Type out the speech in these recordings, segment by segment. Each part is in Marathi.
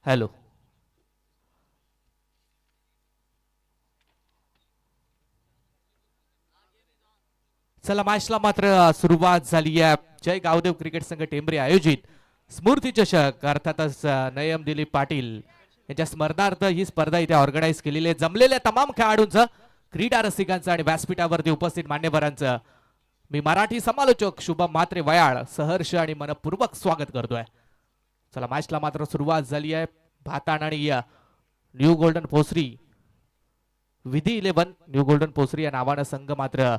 हॅलो. चला मॅचला मात्र सुरुवात झाली आहे. जय गावदेव क्रिकेट संघ टेंबरी आयोजित स्मृती चषक अर्थातच नयम दिलीप पाटील यांच्या स्मरणार्थ ही स्पर्धा इथे ऑर्गनाईज केलेली आहे. जमलेल्या तमाम खेळाडूंचं, क्रीडा रसिकांचं आणि व्यासपीठावरती उपस्थित मान्यवरांचं मी मराठी समालोचक शुभम म्हात्रे वयाळ सहर्ष आणि मनपूर्वक स्वागत करतोय. चला मॅचला मात्र सुरुवात झाली आहे. भाताण आणि न्यू गोल्डन पोसरी विधी 11 न्यू गोल्डन पोसरी या नावानं संघ मात्र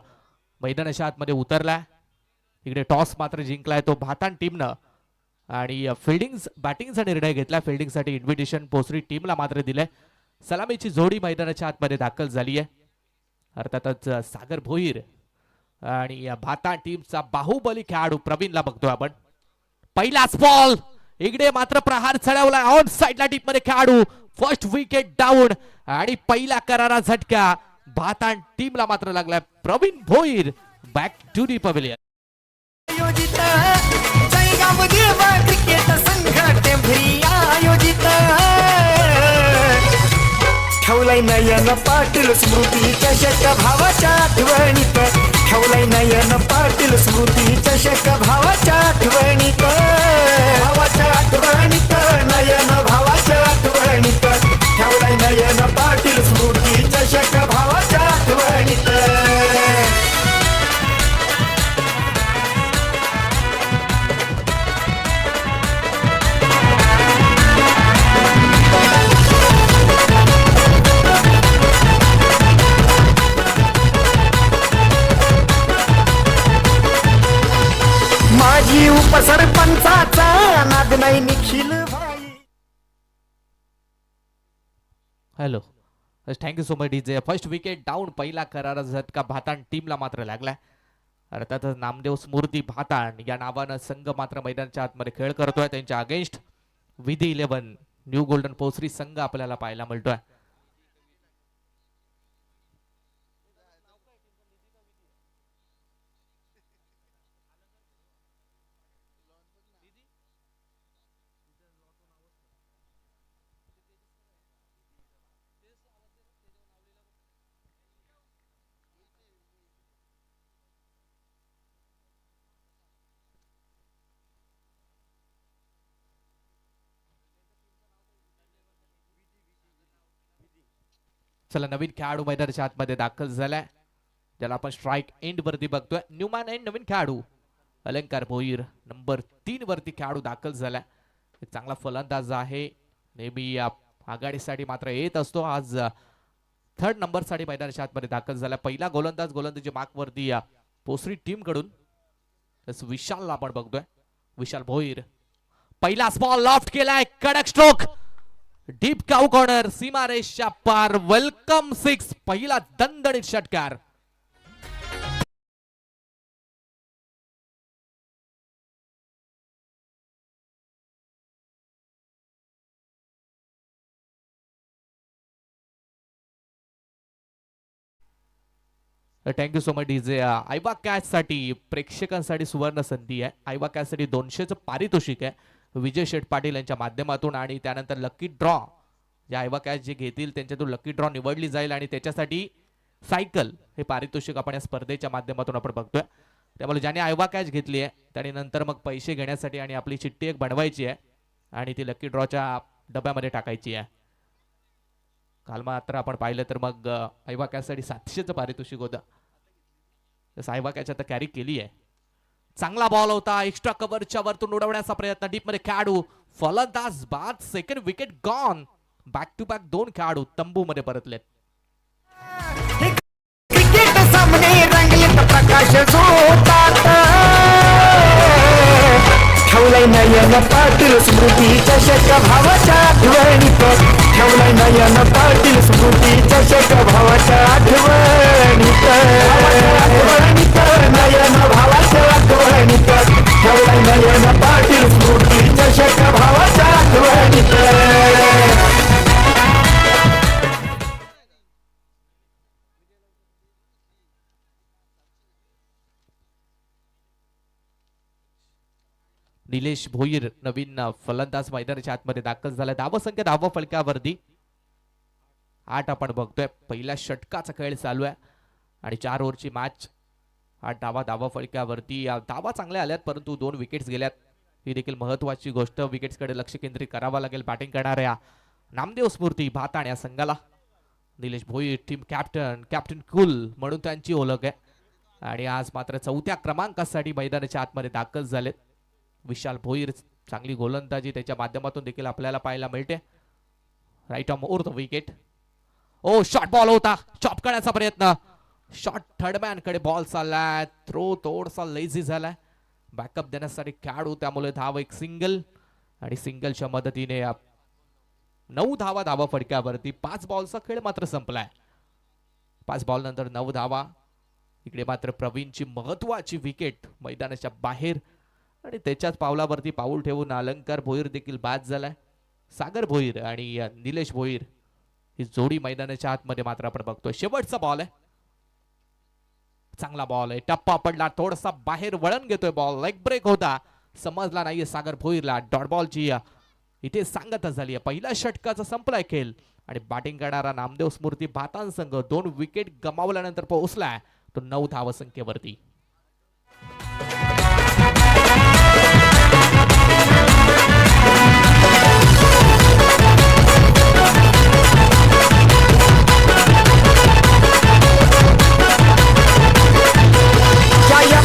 मैदानाच्या आतमध्ये उतरलाय. इकडे टॉस मात्र जिंकलाय तो भाताण टीमनं आणि बॅटिंगचा निर्णय घेतला. फिल्डिंगसाठी इन्व्हिटेशन पोसरी टीमला मात्र दिलंय. सलामीची जोडी मैदानाच्या आतमध्ये दाखल झाली आहे. अर्थातच सागर भोईर आणि या भाताण टीमचा बाहुबली खेळाडू प्रवीणला बघतोय आपण. पहिलाच बॉल इकडे मात्र प्रहार चढवला ऑन साइडला टीप मध्ये खेळाडू. फर्स्ट विकेट डाऊन आणि पहिला करारा झटका भाताण टीमला मात्र लागलाय. Praveen Bhoir back to the pavilion. आयोजित जळगाव क्रिकेट संघ टेंभरी आयोजित ठेवलाय नयन पाटील स्मृती चषक भावाच्या आठवणीत. ठेवलाय नयन पाटील स्मृती चषक भावाच्या आठवणीत. भावाच्या आठवणीत नयन भावाच्या आठवणीत. ठेवलाय नयन पाटील स्मृती चषक भावाच्या आठवणीत. माजी उपसरपंचाचा नाद नाही निखिल भाई. Hello. Thank you so much DJ. First wicket down पहिला करारा झटका भाताण टीमला मात्र लागलाय. अर्थातच नामदेव स्मृती भाताण या नावानं संघ मात्र मैदानाच्या आतमध्ये खेळ करतोय. त्यांच्या अगेन्स्ट विधी 11 न्यू गोल्डन पोसरी संघ आपल्याला पाहायला मिळतोय. चला नवीन खेळाडू मैदानाच्या आतमध्ये दाखल झालाय, ज्याला आपण स्ट्राइक एंड वरती बघतोय. न्यूमॅन एंड नवीन खेळाडू अलंकार भोईर नंबर 3 वरती खेळाडू दाखल झालाय. एक चांगला फलंदाज आहे, नेहमी आघाडीसाठी मात्र येत असतो. आज 3rd नंबर साठी मैदानाच्या आतमध्ये दाखल झाला. पहिला गोलंदाजी मार्क वरती पोसरी टीम कडून विशालला आपण बघतोय. विशाल भोईर पहिला बॉल लॉफ्ट केलाय, कडक स्ट्रोक डीप काऊ कॉर्नर सीमारेषच्या पार. वेलकम 6 पहिला दणदणीत षटकार. Thank you so much DJ. आयवा कॅच साठी प्रेक्षकांसाठी सुवर्ण संधी आहे. आयवा कॅच साठी 200चं पारितोषिक आहे विजय शेठ पाटील यांच्या माध्यमातून आणि त्यानंतर लकी ड्रॉ जे आयवा कॅच जे घेतील त्यांच्यातून लकी ड्रॉ निवडली जाईल आणि त्याच्यासाठी सायकल हे पारितोषिक आपण या स्पर्धेच्या माध्यमातून आपण बघतोय. त्यामुळे ज्याने आयवा कॅच घेतली आहे त्याने नंतर मग पैसे घेण्यासाठी आणि आपली चिठ्ठी एक बनवायची आहे आणि ती लकी ड्रॉच्या डब्यामध्ये टाकायची आहे. काल मात्र आपण पाहिलं तर मग आयवा कॅच साठी 700चं पारितोषिक होतं. आयवा कॅच आता कॅरी केली आहे. चांगला बॉल होता, एक्स्ट्रा कव्हरच्या वरतून उडवण्याचा प्रयत्न डीप मध्ये खेळाडू. फलंदाज बाद, second wicket gone. Back to back 2 खेळाडू तंबू मध्ये परतलेत. क्रिकेट सामने रंगलेत प्रकाश झोतात. ठेवलाय नयन पाटील स्मृती चषक भावाच्या आठवणीत. ठेवलाय नयन पाटील स्मृती चषक भावाच्या आठवणीत. नयन भावाच्या आठवणीत. ठेवलाय नयन पाटील स्मृती चषक भावाच्या आठवणीत. निलेश भोईर नवीन फलंदाज मैदानाच्या आतमध्ये दाखल झाला. धावसंख्या धावा फलकावरती 8 आपण बघतोय. पहिल्या षटकाचा खेळ चालू आहे आणि 4 ओव्हरची मॅच. 8 धावा फलकावरती. धावा चांगल्या आल्यात परंतु 2 विकेट्स गेल्यात. ही देखील महत्वाची गोष्ट. विकेट्सकडे लक्ष केंद्रित करावं लागेल बॅटिंग करणाऱ्या नामदेव स्मृती भाताण या संघाला. निलेश भोईर टीम कॅप्टन कुल म्हणून त्यांची ओळख आहे आणि आज मात्र 4थ्या क्रमांकासाठी मैदानाच्या आतमध्ये दाखल झालेत. विशाल भोईर चांगली गोलंदाजी त्याच्या माध्यमातून देखील आपल्याला पाहायला मिळते. Right on over the wicket. ओ शॉर्ट बॉल होता. चॉप करण्याचा प्रयत्न. शॉर्ट थर्डमॅन कडे बॉल चाललाय. थ्रो थोडासा लेझी झालाय. बॅकअप देण्यासाठी खेळाडू त्यामुळे धाव एक सिंगल आणि सिंगलच्या मदतीने 9 धावा फडक्यावरती. 5 बॉलचा खेळ मात्र संपलाय. 5 बॉल नंतर 9 धावा. इकडे मात्र प्रवीणची महत्वाची विकेट मैदानाच्या बाहेर आणि त्याच्याच पावलावरती पाऊल ठेवून अलंकार भोईर देखील बाद झालाय. सागर भोईर आणि निलेश भोईर ही जोडी मैदानाच्या आतमध्ये मात्र आपण बघतोय. शेवटचा बॉल आहे. चांगला बॉल आहे. टप्पा पडला. थोडासा बाहेर वळण घेतोय बॉल. लेग ब्रेक होता. समजला नाहीये सागर भोईरला. डॉट बॉलची इथे सांगतच झाली आहे. पहिल्या षटकाचा संपलाय खेळ आणि बॅटिंग करणारा नामदेव स्मृती भातान संघ 2 विकेट गमावल्यानंतर पोहोचलाय तो 9 धावसंख्येवरती.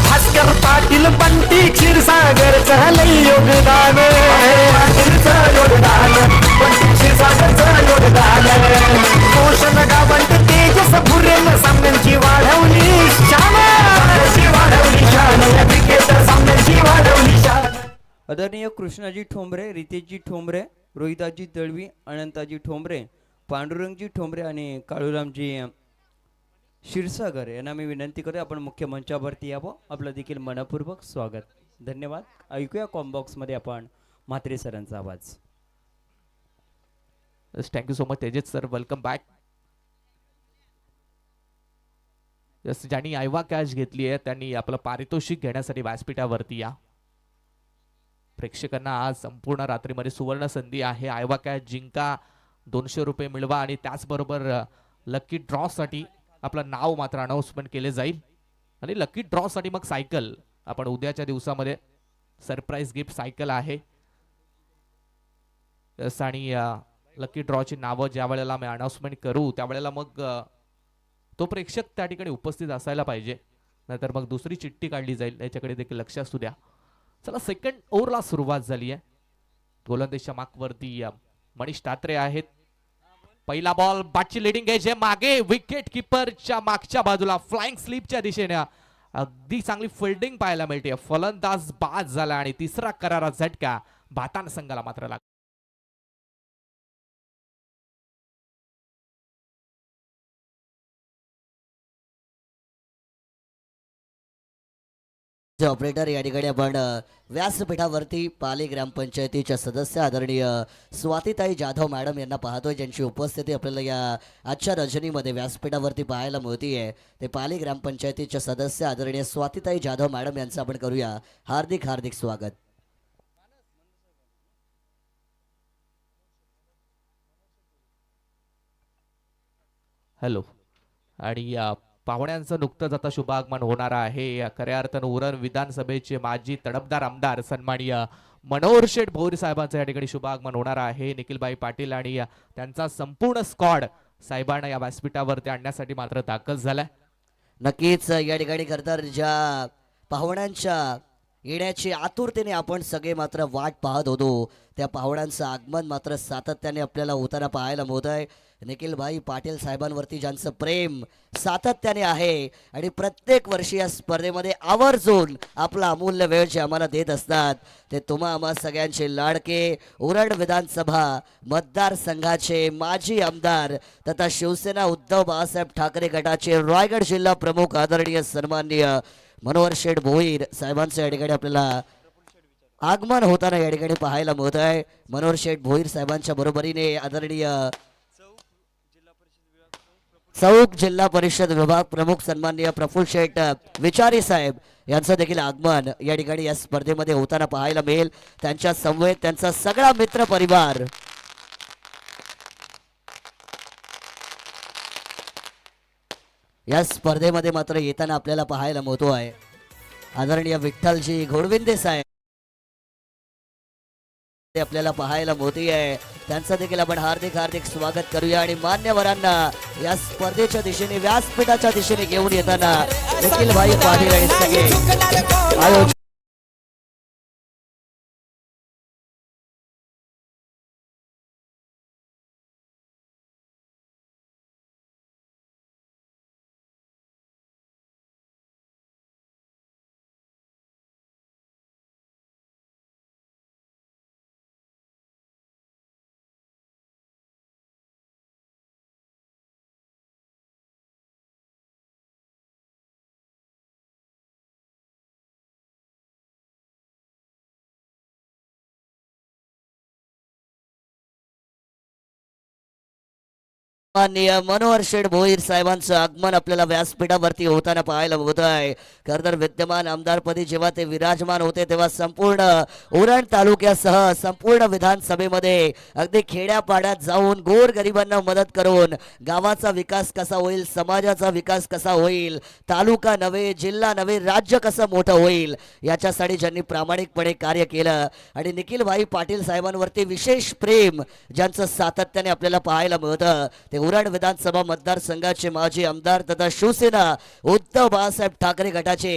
भास्कर पाटील बंटी क्षीरसागरचं लई योगदान. पाटीलचं योगदान, बंटी क्षीरसागरचं योगदान. पोषण गावंत तेजस भुरेन सामन्यांची वाढवली शान. वाढवली शान. या क्रिकेटर सामन्यांची वाढवली शान. आदरणीय कृष्णाजी ठोंबरे, रितेशजी ठोंबरे, रोहिताजी दळवी, अनंताजी ठोंबरे, पांडुरंगजी ठोंबरे आणि काळूरामजी क्षीरसागर यांना मी विनंती करतो आपण मुख्य मंचावरती यावं. आपलं देखील मनपूर्वक स्वागत. धन्यवाद. ऐकूया कॉम्बॉक्स मध्ये आपण म्हात्रे सरांचा आवाज. Thank you so much Tejas sir. Welcome back. ज्यांनी आयवा कॅच घेतली आहे त्यांनी आपलं पारितोषिक घेण्यासाठी व्यासपीठावरती या. प्रेक्षकांना आज संपूर्ण रात्रीमध्ये सुवर्ण संधी आहे. आयवा कॅच जिंका, 200 रुपये मिळवा आणि त्याचबरोबर लकी ड्रॉ साठी आपलं नाव मात्र अनाउन्समेंट केले जाईल आणि लकी ड्रॉ साठी मग सायकल आपण उद्याच्या दिवसामध्ये सरप्राईज गिफ्ट सायकल आहे. आणि लकी ड्रॉची नावं ज्या वेळेला आम्ही अनाउन्समेंट करू त्यावेळेला मग तो प्रेक्षक त्या ठिकाणी उपस्थित असायला पाहिजे, नाहीतर मग दुसरी चिठ्ठी काढली जाईल. याच्याकडे देखील लक्ष असू द्या. चला सेकंड ओव्हरला सुरुवात झाली आहे. गोलंदाजीच्या मार्कवरती मनीष तात्रे आहेत. पहिला बॉल बाटची लिडिंग एज आहे. मागे विकेट किपरच्या मागच्या बाजूला फ्लाइंग स्लीपच्या दिशेने अगदी चांगली फिल्डिंग पाहायला मिळते. फलंदाज बाद झाला आणि तिसरा करारा झटका भातान संघाला मात्र लागला. ऑपरेटर या ठिकाणी आपण व्यासपीठावरती पाली ग्रामपंचायतीच्या सदस्य आदरणीय स्वातीताई जाधव मॅडम यांना पाहतोय, ज्यांची उपस्थिती आपल्याला या आजच्या रजनीमध्ये व्यासपीठावरती पाहायला मिळतीये. ते पाली ग्रामपंचायतीच्या सदस्य आदरणीय स्वातीताई जाधव मॅडम यांचं आपण करूया हार्दिक हार्दिक स्वागत. हॅलो. आणि पाहुण्यांचं नुकतंच आता शुभागमन होणार आहे. खऱ्या अर्थानं उरण विधानसभेचे माजी तडफदार आमदार सन्माननीय मनोहर शेठ भोईर साहेबांचं या ठिकाणी शुभागमन होणार आहे. निखिलभाई पाटील आणि त्यांचा संपूर्ण स्क्वॉड साहेबांना या व्यासपीठावरती आणण्यासाठी मात्र दाखल झालाय. नक्कीच या ठिकाणी खरंतर ज्या पाहुण्यांच्या येण्याची आतुरतेने आपण सगळे मात्र वाट पाहत होतो, त्या पाहुण्यांचं आगमन मात्र सातत्याने आपल्याला होताना पाहायला मिळत आहे. निखिलभाई पाटील साहेबांवरती ज्यांचं प्रेम सातत्याने आहे आणि प्रत्येक वर्षी या स्पर्धेमध्ये आवर्जून आपला अमूल्य वेळ जे आम्हाला देत असतात, ते तुम्हा आम्हा सगळ्यांचे लाडके उरण विधानसभा मतदारसंघाचे माजी आमदार तथा शिवसेना उद्धव बाळासाहेब ठाकरे गटाचे रायगड जिल्हा प्रमुख आदरणीय सन्माननीय मनोहर शेठ भोईर साहेबांचं या ठिकाणी आपल्याला आगमन होताना या ठिकाणी पाहायला मिळत आहे. मनोहर शेठ भोईर साहेबांच्या बरोबरीने आदरणीय चौक जिल्हा परिषद विभाग प्रमुख सन्माननीय प्रफुल्ल शेठ विचारी साहेब यांचं देखील आगमन या ठिकाणी या स्पर्धेमध्ये होताना पाहायला मिळेल. त्यांच्या समवेत त्यांचा सगळा मित्र परिवार या स्पर्धेमध्ये मात्र येताना आपल्याला पाहायला मिळतो आहे. आदरणीय विठ्ठलजी घोडविंदे साहेब ते आपल्याला पाहायला मोठी आहे. त्यांचं देखील आपण हार्दिक हार्दिक स्वागत करूया आणि मान्यवरांना या स्पर्धेच्या दिशेने व्यासपीठाच्या दिशेने घेऊन येताना निखिल भाई पाटील आणि सगळे आयोजक माननीय मनोहर शेठ भोईर साहेबांचं आगमन आपल्याला व्यासपीठावरती होताना पाहायला मिळत आहे. खरं तर विद्यमान आमदारपदी जेव्हा ते विराजमान होते तेव्हा संपूर्ण उरण तालुक्यासह संपूर्ण विधानसभेमध्ये अगदी खेड्यापाड्यात जाऊन गोरगरिबांना मदत करून गावाचा विकास कसा होईल, समाजाचा विकास कसा होईल, तालुका नव्हे जिल्हा नव्हे राज्य कसं मोठं होईल याच्यासाठी ज्यांनी प्रामाणिकपणे कार्य केलं आणि निखिल भाई पाटील साहेबांवरती विशेष प्रेम ज्यांचं सातत्याने आपल्याला पाहायला मिळतं ते उरण विधानसभा मतदारसंघाचे माजी आमदार तथा शिवसेना उद्धव बाळासाहेब ठाकरे गटाचे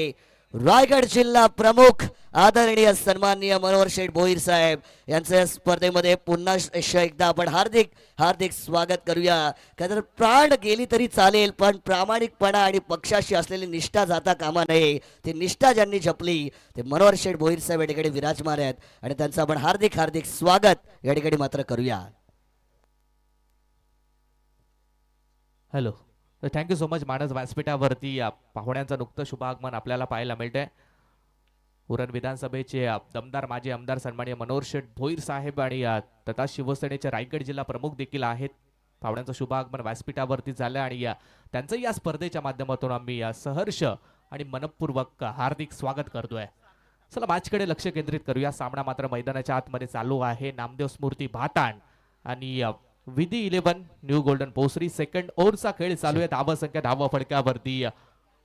रायगड जिल्हा प्रमुख आदरणीय सन्माननीय मनोहर शेठ भोईर साहेब यांच्या या स्पर्धेमध्ये पुन्हा एकदा आपण हार्दिक हार्दिक स्वागत करूया. कारण प्राण गेली तरी चालेल पण प्रामाणिकपणा आणि पक्षाशी असलेली निष्ठा जाता कामा नये. ती निष्ठा ज्यांनी जपली ते मनोहर शेठ भोईर साहेब या ठिकाणी विराजमान आहेत आणि त्यांचं आपण हार्दिक हार्दिक स्वागत या ठिकाणी मात्र करूया. हॅलो, तर थँक्यू सो मच. मानस व्यासपीठावरती पाहुण्यांचं नुकतं शुभागमन आपल्याला पाहायला मिळतंय. उरण विधानसभेचे दमदार माजी आमदार सन्माननीय मनोहर शेठ भोईर साहेब आणि तथा शिवसेनेचे रायगड जिल्हा प्रमुख देखील आहेत. पाहुण्यांचं शुभागमन व्यासपीठावरती झालं आणि त्यांचं या स्पर्धेच्या माध्यमातून आम्ही सहर्ष आणि मनपूर्वक हार्दिक स्वागत करतोय. चला मॅचकडे लक्ष केंद्रित करूया. सामना मात्र मैदानाच्या आतमध्ये चालू आहे. नामदेव स्मृती भाताण आणि विधी 11 न्यू गोल्डन पोसरी सेकंड ओव्हरचा खेळ चालू आहे. धावा संख्या धावा फडक्यावरती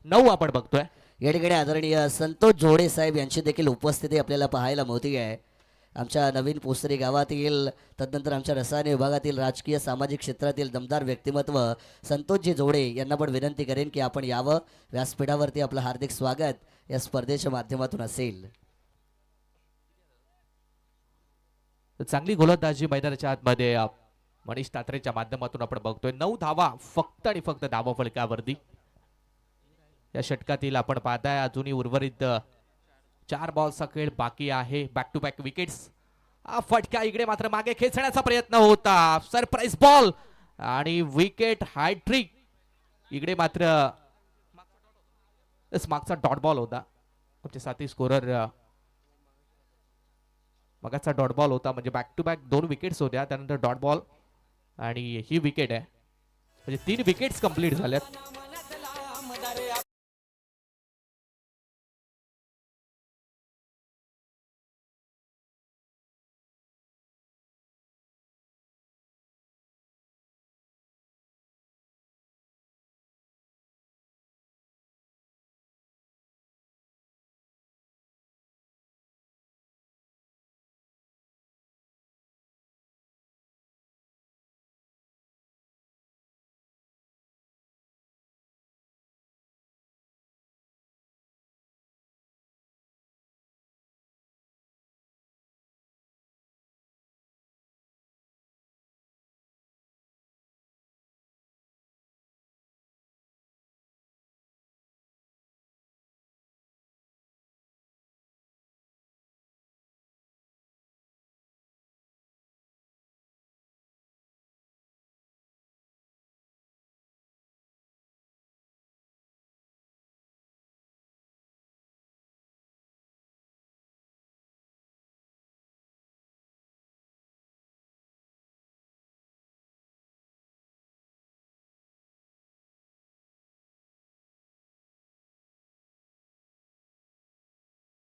9 आपण बघतोय. या ठिकाणी आदरणीय संतोष जोडे साहेब यांची देखील उपस्थिती आपल्याला पाहायला मिळते आहे. आमच्या नवीन पोसरी गावातील तदनंतर आमच्या रसायन विभागातील राजकीय सामाजिक क्षेत्रातील दमदार व्यक्तिमत्व संतोषजी जोडे यांना पण विनंती करेन की आपण यावं. व्यासपीठावरती आपलं हार्दिक स्वागत या स्पर्धेच्या माध्यमातून असेल. चांगली गोलंदाजी मैदानाच्या आतमध्ये मनीष तात्रेच्या माध्यमातून आपण बघतोय. 9 धावा फक्त आणि फक्त धावा फलकावरती या षटकातील आपण पाहताय. अजूनही उर्वरित 4 बॉलचा खेळ बाकी आहे. Back to back wickets. फटका इकडे मात्र मागे खेचण्याचा प्रयत्न होता. सरप्राईज बॉल आणि विकेट हॅट्रिक. इकडे मात्र मागचा डॉट बॉल होता. आमचे साथी स्कोरर मगाचा डॉट बॉल होता. म्हणजे बॅक टू बॅक 2 विकेट्स होत्या. त्यानंतर डॉट बॉल आणि ही विकेट आहे. म्हणजे 3 विकेट्स कंप्लीट झाल्यात.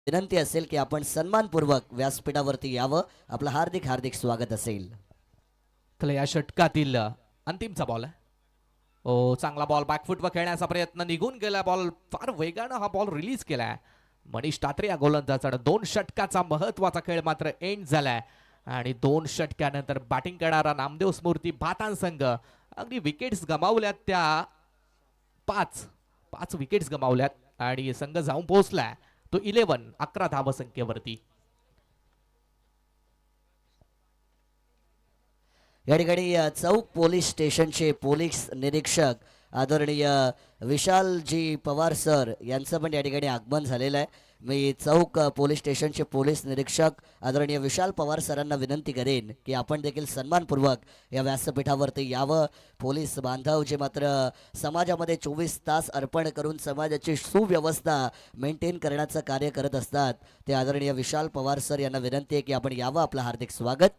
विनंती असेल की आपण सन्मानपूर्वक व्यासपीठावरती यावं. आपलं हार्दिक हार्दिक स्वागत असेल. चला या षटकातील अंतिमचा बॉल आहे. ओ चांगला बॉल बॅकफुटवर खेळण्याचा प्रयत्न निघून गेला. बॉल फार वेगानं हा बॉल रिलीज केलाय. मनीष तात्रे या गोलंदाजाचा 2 षटकाचा महत्वाचा खेळ मात्र एंड झालाय आणि 2 षटक्यानंतर बॅटिंग करणारा नामदेव स्मृती भातान संघ अगदी विकेट्स गमावल्यात. त्या 5 विकेट्स गमावल्यात आणि संघ जाऊन पोहोचलाय तो 11 धावसंख्येवरती. या ठिकाणी चौक पोलीस स्टेशनचे पोलीस निरीक्षक आदरणीय विशालजी पवार सर यांचं पण या ठिकाणी आगमन झालेलं आहे. मी चौक पोलीस स्टेशनचे पोलीस निरीक्षक आदरणीय विशाल पवार सरांना विनंती करेन की आपण देखील सन्मानपूर्वक या व्यासपीठावरती यावं. पोलीस बांधव जे मात्र समाजामध्ये 24 तास अर्पण करून समाजाची सुव्यवस्था मेंटेन करण्याचं कार्य करत असतात, ते आदरणीय विशाल पवार सर यांना विनंती आहे की आपण यावं. आपलं हार्दिक स्वागत.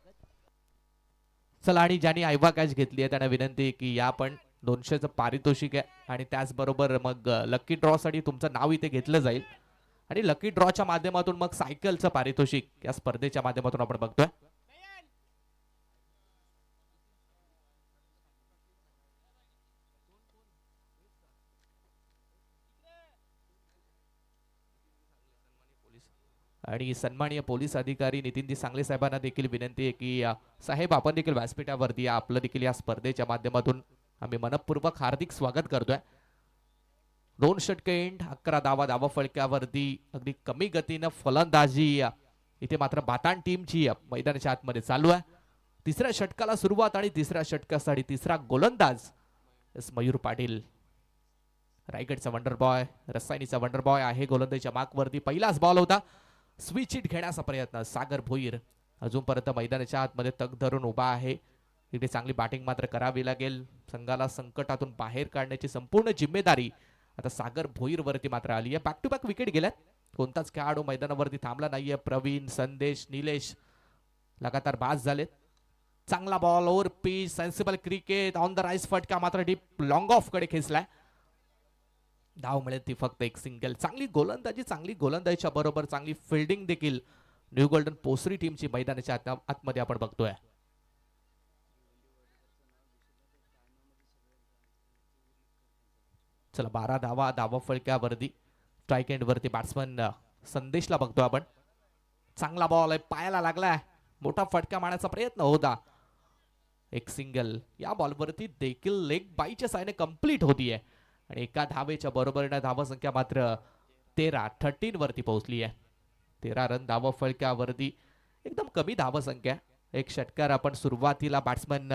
चला आणि ज्यांनी आयवा कॅच घेतली आहे त्यांना विनंती आहे की या पण 200चं पारितोषिक आहे आणि त्याचबरोबर मग लकी ड्रॉ साठी तुमचं नाव इथे घेतलं जाईल आणि लकी ड्रॉच्या माध्यमातून मग सायकलचं पारितोषिक या स्पर्धेच्या माध्यमातून आपण बघतोय. आणि सन्माननीय पोलीस अधिकारी नितीनजी सांगले साहेबांना देखील विनंती आहे की साहेब आपण देखील व्यासपीठावरती या. आपलं देखील या स्पर्धेच्या माध्यमातून आम्ही मनपूर्वक हार्दिक स्वागत करतोय. 2 षटके एंड 11 धावा फलक्यावरती अगदी कमी गतीनं फलंदाजी इथे मात्र बातान टीमची मैदानाच्या आतमध्ये चालू आहे. 3ऱ्या षटकाला सुरुवात आणि 3ऱ्या षटकासाठी 3रा गोलंदाज मयूर पाटील. रायगडचा वंडर बॉय, रसायनीचा वंडर बॉय आहे गोलंदाजीच्या मार्कवरती. पहिलाच बॉल होता. स्विच हिट घेण्याचा प्रयत्न सागर भोईर अजूनपर्यंत मैदानाच्या आतमध्ये तग धरून उभा आहे. इथे चांगली बॅटिंग मात्र करावी लागेल. संघाला संकटातून बाहेर काढण्याची संपूर्ण जिम्मेदारी आता सागर भोईर वरती मात्र आली आहे. बॅक टू बॅक विकेट गेल्यात. कोणताच खेळाडू मैदानावरती थांबला नाहीये. प्रवीण, संदेश, निलेश लगातार बाद झालेत. चांगला ball over pitch, sensible cricket on the rice. फटका मात्र डीप लॉंग ऑफ कडे खेचलाय. धाव मिळेल ती फक्त एक सिंगल. चांगली गोलंदाजीच्या बरोबर चांगली फिल्डिंग देखील न्यू गोल्डन पोसरी टीमची मैदानाच्या आतमध्ये आपण बघतोय. चला 12 धावा फलक्यावरती. स्ट्राईक एंड वरती बॅट्समन संदेशला बघतो आपण. चांगला बॉल आहे, पायाला लागलाय. मोठा फटका मारण्याचा प्रयत्न होता. एक सिंगल. या बॉलवरती देखील लेग बाईच्या साहाय्याने कंप्लीट होतीये आणि एका धावेच्या बरोबरीने धावसंख्या मात्र 13 वरती पोहोचली आहे. 13 रन धाव फलक्यावरती एकदम कमी धावसंख्या. एक षटकार आपण सुरुवातीला बॅट्समन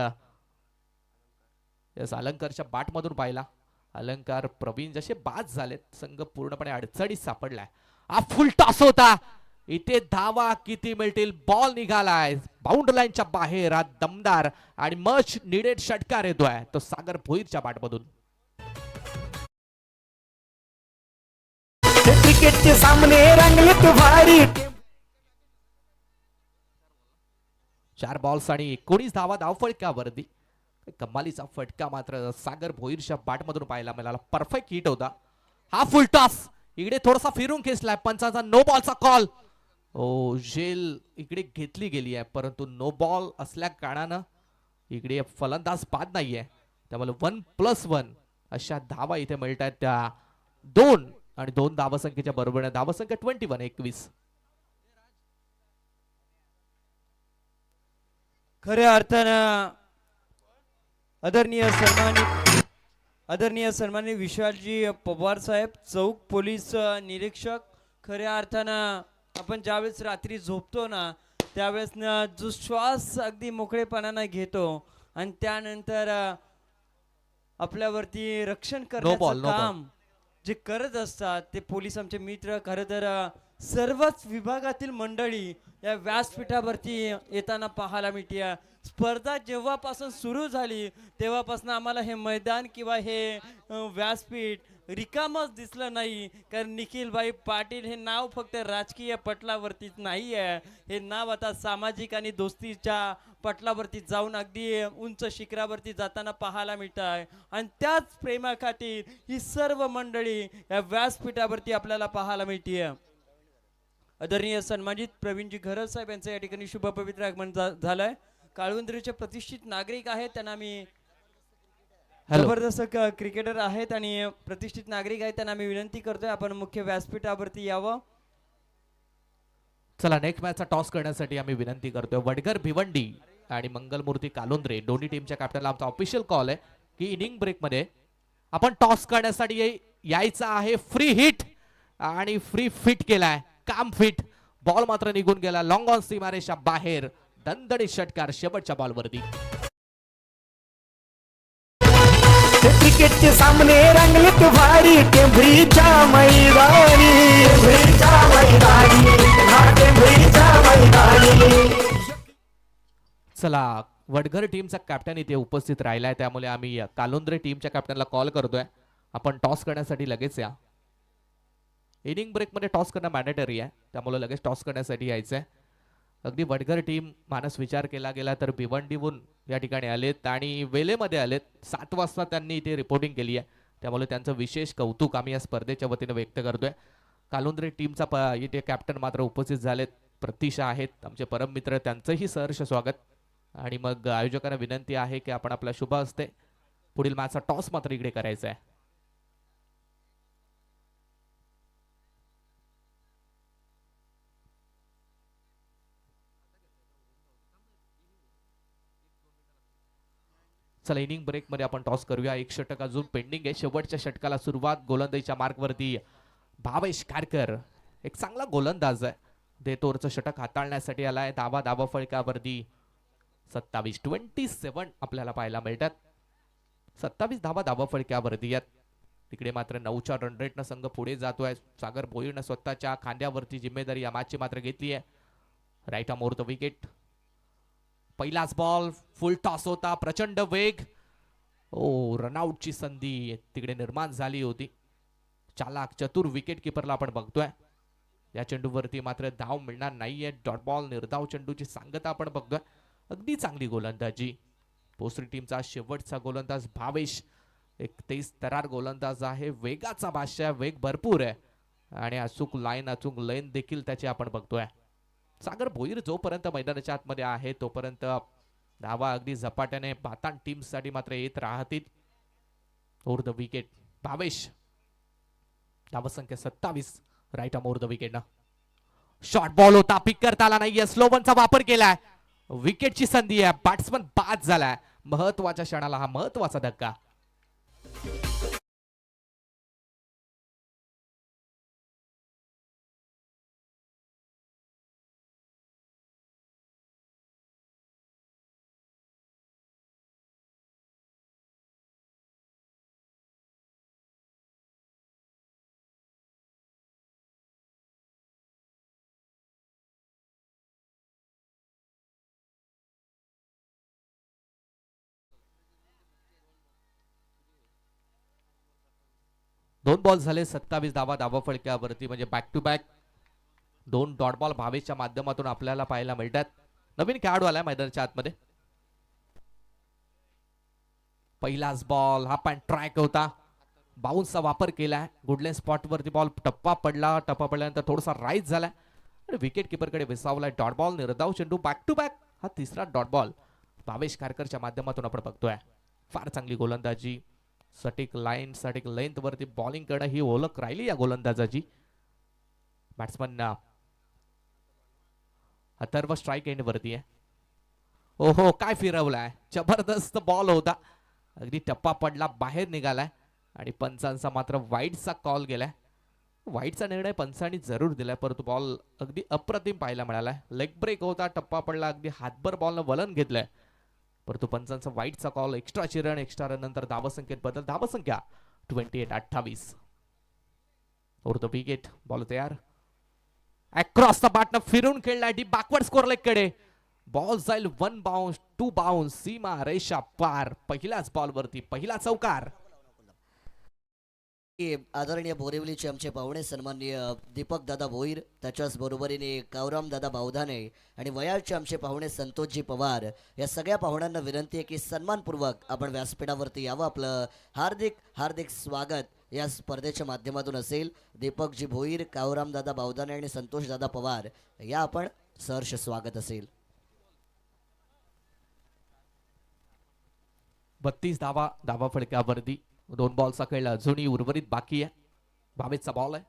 अलंकारच्या बॅटमधून पाहिला. अलंकार, प्रवीण जसे बाद झालेत. संघ पूर्णपणे अडचणीत सापडलाय. हा फुल टॉस होता. इथे धावा किती मिळतील. बॉल निघालाय बाउंड्री लाईनच्या बाहेर. हा दमदार आणि मच निडेड षटकार येतोय तो सागर भोईरच्या बॅटमधून. क्रिकेटचे सामने रंगलेत भारी. 4 बॉल्स आणि 19 धावा धावफलकावरती. कमालीचा फटका मात्र सागर भोईरच्या बॅटमधून पाहायला मिळाला. परफेक्ट हिट होता. हा फुल टॉस इकडे थोडासा फिरून खेचलाय. पंचाचा नो बॉलचा कॉल. ओ जेल इकडे घेतली गेली आहे परंतु नो बॉल असल्या कारणानं इकडे फलंदाज बाद नाहीये. त्यामुळे 1+1 अशा धावा इथे मिळत आहेत. त्या 2 आणि 2 धावसंख्येच्या बरोबरीने धावसंख्या 21. खऱ्या अर्थानं आदरणीय सन्मानित विशालजी पवार साहेब, चौक पोलीस निरीक्षक. खऱ्या अर्थानं आपण ज्यावेळेस रात्री झोपतो ना त्यावेळेस ना जो श्वास अगदी मोकळेपणानं घेतो आणि त्यानंतर आपल्यावरती रक्षण करण्याचं काम जे करत असतात ते पोलीस आमचे मित्र. खरं तर सर्वच विभागातील मंडळी या व्यासपीठावरती येताना पाहायला मिळते. स्पर्धा जेव्हापासून सुरू झाली तेव्हापासून आम्हाला हे मैदान किंवा हे व्यासपीठ रिकामच दिसलं नाही. कारण निखिलभाई पाटील हे नाव फक्त राजकीय पटलावरतीच नाही आहे. हे नाव आता सामाजिक आणि दोस्तीच्या पटलावरती जाऊन अगदी उंच शिखरावरती जाताना पाहायला मिळत आहे. आणि त्याच प्रेमाखातीर ही सर्व मंडळी या व्यासपीठावरती आपल्याला पाहायला मिळते. आदरणीय सन्मानित प्रवीणजी घरत साहेब यांचं या ठिकाणी शुभ पवित्र आगमन झालंय. काळवंद्रीचे प्रतिष्ठित नागरिक आहेत, त्यांना आम्ही हॅलो. जबरदस्त क्रिकेटर आहेत आणि प्रतिष्ठित नागरिक आहेत, त्यांना आम्ही विनंती करतोय आपण मुख्य व्यासपीठावरती यावं. चला नेक्स्ट मॅचचा टॉस करण्यासाठी आम्ही विनंती करतोय वडगर भिवंडी आणि मंगलमूर्ती कालोंद्रे दोन्ही टीमच्या कॅप्टनला आमचा ऑफिशियल कॉल आहे की इनिंग ब्रेक मध्ये आपण टॉस करण्यासाठी यायचं आहे. फ्री हिट आणि फ्री फिट केलाय, काम फिट. बॉल मात्र निघून गेला लॉंग ऑन सीमारेषा बाहेर. दणदणीत षटकार शेवटच्या बॉलवरती. क्रिकेटचे सामने रंगलेत भारी टेंभरीच्या मैदानी टेंभरीच्या मैदानी हा टेंभरीच्या मैदानी. चला वडघर टीमचा कॅप्टन इथे उपस्थित राहिलाय, त्यामुळे आम्ही कालोंद्रे टीमच्या कॅप्टनला कॉल करतोय. आपण टॉस करण्यासाठी लगेच या. इनिंग ब्रेक मध्ये टॉस करणं मॅन्डेटरी आहे, त्यामुळे लगेच टॉस करण्यासाठी यायचंय. अगदी वडघर टीम मानस विचार केला गेला तर भिवंडीहून या ठिकाणी आलेत आणि वेलेमध्ये आलेत. 7 वाजता त्यांनी इथे रिपोर्टिंग केली आहे, त्यामुळे त्यांचं विशेष कौतुक आम्ही या स्पर्धेच्या वतीने व्यक्त करतोय. कालोंद्रे टीमचा इथे कॅप्टन मात्र उपस्थित झालेत, प्रतीक्षा आहेत आमचे परम मित्र, त्यांचंही सहर्ष स्वागत. आणि मग आयोजकांना विनंती आहे की आपण आपला शुभ हस्ते पुढील मॅचचा टॉस मात्र इकडे करायचा आहे. चला इनिंग ब्रेक मध्ये आपण टॉस करूया. 1 षटक अजून पेंडिंग आहे. शेवटच्या षटकाला सुरुवात. गोलंदाजीच्या मार्कवरती भावेश कारकर, एक चांगला गोलंदाज आहे, देतोरचं षटक हाताळण्यासाठी आलाय. धावा फळक्यावरती 27 आपल्याला पाहायला मिळतात. 27 धावा फळक्यावरती आहेत. तिकडे मात्र 9च्या रन रेटनं संघ पुढे जातोय. सागर भोईरनं स्वतःच्या खांद्यावरती जिम्मेदारी या मॅचची मात्र घेतली आहे. Right on the wicket. पहिलाच बॉल फुल टॉस होता, प्रचंड वेग. रनआउटची संधी तिकडे निर्माण झाली होती. चालाक चतुर विकेट किपरला आपण बघतोय. या चेंडूवरती मात्र धाव मिळणार नाहीये. डॉट बॉल निर्धाव चेंडूची सांगता आपण बघतोय. अगदी चांगली गोलंदाजी. भोसरी टीमचा शेवटचा गोलंदाज भावेश, एक तेज तरार गोलंदाज आहे, वेगाचा बादशाह, वेग भरपूर आहे आणि अचूक लाईन देखील त्याची आपण बघतोय. सागर भोईर जोपर्यंत मैदानाच्या आतमध्ये आहे तोपर्यंत धावा अगदी झपाट्याने पातान टीम साठी मात्र येत राहतील. ओव्हर द विकेट भावेश, धावा संख्या 27. Right on over the wicket ना. शॉर्ट बॉल होता, पिक करता आला नाहीये. स्लोवनचा वापर केलाय. विकेटची संधी आहे, बॅट्समन बाद झालाय. महत्वाच्या क्षणाला हा महत्वाचा धक्का. दोन बॉल झाले, 27 धावा फळक्यावरती, म्हणजे back to back 2 dot ball भावेशच्या माध्यमातून आपल्याला पाहायला मिळतात. नवीन खेळाडू आलाय मैदानाच्या आतमध्ये. पहिलाच बॉल हा पण ट्रॅक होता, बाउन्सचा वापर केलाय. गुडलेन स्पॉट वरती बॉल टप्पा पडल्यानंतर थोडासा राईज झालाय आणि विकेट किपरकडे विसावलाय. डॉट बॉल निर्धाव चेंडू, बॅक टू बॅक हा तिसरा डॉट बॉल भावेश कारकरच्या माध्यमातून आपण बघतोय. फार चांगली गोलंदाजी. सटीक लेंथ वरती बॉलिंग करणं ही ओळख राहिली या गोलंदाजाची. बॅट्समन अथर्व स्ट्राईक एंड वरती आहे. ओहो काय फिरवलाय, जबरदस्त बॉल होता, अगदी टप्पा पडला, बाहेर निघालाय आणि पंचांचा मात्र वाईडचा कॉल गेलाय. वाईडचा निर्णय पंचांनी जरूर दिलाय, परंतु बॉल अगदी अप्रतिम पाहायला मिळालाय. लेग ब्रेक होता, टप्पा पडला, अगदी हातभर बॉलनं वलन घेतलंय, परंतु पंचांचा वाईटचा कॉल. एक्स्ट्रा रन नंतर धावसंख्येत बदल. धावसंख्या 28. Over the wicket. बॉल तयार. अक्रॉस द बॅटनं फिरून खेळलाय डीप बॅकवर्ड स्कोर लेग कडे. बॉल जाईल 1 बाउन्स 2 बाउन्स, सीमा रेषा पार. पहिल्याच बॉल वरती पहिला चौकार. आदरणीय बोरिवलीचे आमचे पाहुणे सन्माननीय दीपक दादा भोईर, त्याच्याच बरोबरीने कावराम दादा बावधाने आणि वयाचे आमचे पाहुणे संतोषजी पवार, या सगळ्या पाहुण्यांना विनंती आहे की सन्मानपूर्वक आपण व्यासपीठावरती यावं. आपलं हार्दिक स्वागत या स्पर्धेच्या माध्यमातून असेल. दीपकजी भोईर, कावरामदादा बावदाने आणि संतोषदादा पवार या आपण सहर्ष स्वागत असेल. 32 धावा फडक्यावरती 2 बॉलचा खेळ अजूनही उर्वरित बाकी आहे. भावेशचा बॉल आहे.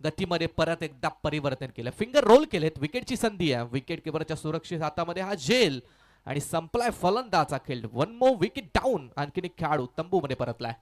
गतीमध्ये परत एकदा परिवर्तन केलं, फिंगर रोल केलेत. विकेटची संधी आहे. विकेट किपरच्या सुरक्षित हातामध्ये हा झेल आणि संपलाय फलंदाचा खेळ. 1 मोर विकेट डाऊन. आणखीन एक खेळाडू तंबूमध्ये परतलाय.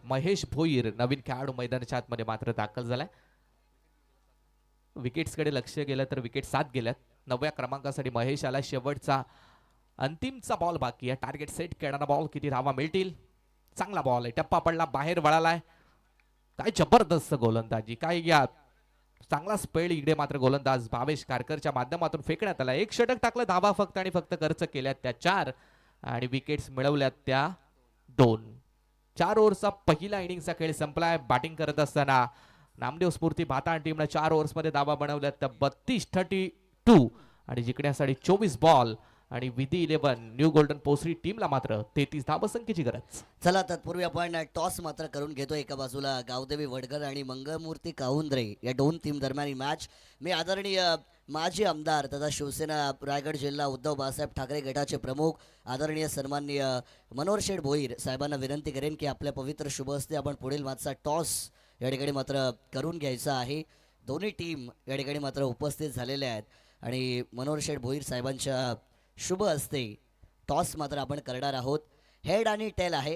महेश भोईर नवीन खेळाडू मैदानाच्या आतमध्ये मात्र दाखल झालाय. विकेट्स कडे लक्ष गेलं तर विकेट 7 गेल्यात. 9व्या क्रमांकासाठी महेश आला. शेवटचा अंतिमचा बॉल बाकी आहे. टार्गेट सेट करणारा बॉल. किती धावा मिळतील? चांगला बॉल आहे. टप्पा पडला, बाहेर वळालाय. काय जबरदस्त गोलंदाजी, काय या चांगला स्पेल. इकडे मात्र गोलंदाज भावेश कारकरच्या माध्यमातून फेकण्यात आला. 1 षटक टाकलं. धावा फक्त आणि फक्त खर्च केल्यात त्या 4 आणि विकेट्स मिळवल्यात त्या 2. 4 ओव्हरचा पहिला इनिंगचा खेळ संपलाय. बॅटिंग करत असताना नामदेव स्फूर्ती भाताण टीमने 4 ओव्हर्समध्ये धावा बनवल्यात त्या 32 आणि जिंकण्यासाठी 24 बॉल आणि विधी 11 न्यू गोल्डन पोसरी टीमला मात्र 33 धावसंख्येची गरज. चला तत्पूर्वी आपण टॉस मात्र करून घेतो. एका बाजूला गावदेवी वडगर आणि मंगळमूर्ती काऊंद्रे या 2 टीम दरम्यान ही मॅच. मी आदरणीय माजी आमदार तथा शिवसेना रायगड जिल्हा उद्धव बाळासाहेब ठाकरे गटाचे प्रमुख आदरणीय सन्माननीय मनोहर शेठ भोईर साहेबांना विनंती करेन की आपल्या पवित्र शुभ हस्ते आपण पुढील मॅचचा टॉस या ठिकाणी मात्र करून घ्यायचा आहे. दोन्ही टीम या ठिकाणी मात्र उपस्थित झालेल्या आहेत आणि मनोहर शेठ भोईर साहेबांच्या शुभ हस्ते टॉस मात्र आपण करणार आहोत. हेड आणि टेल आहे.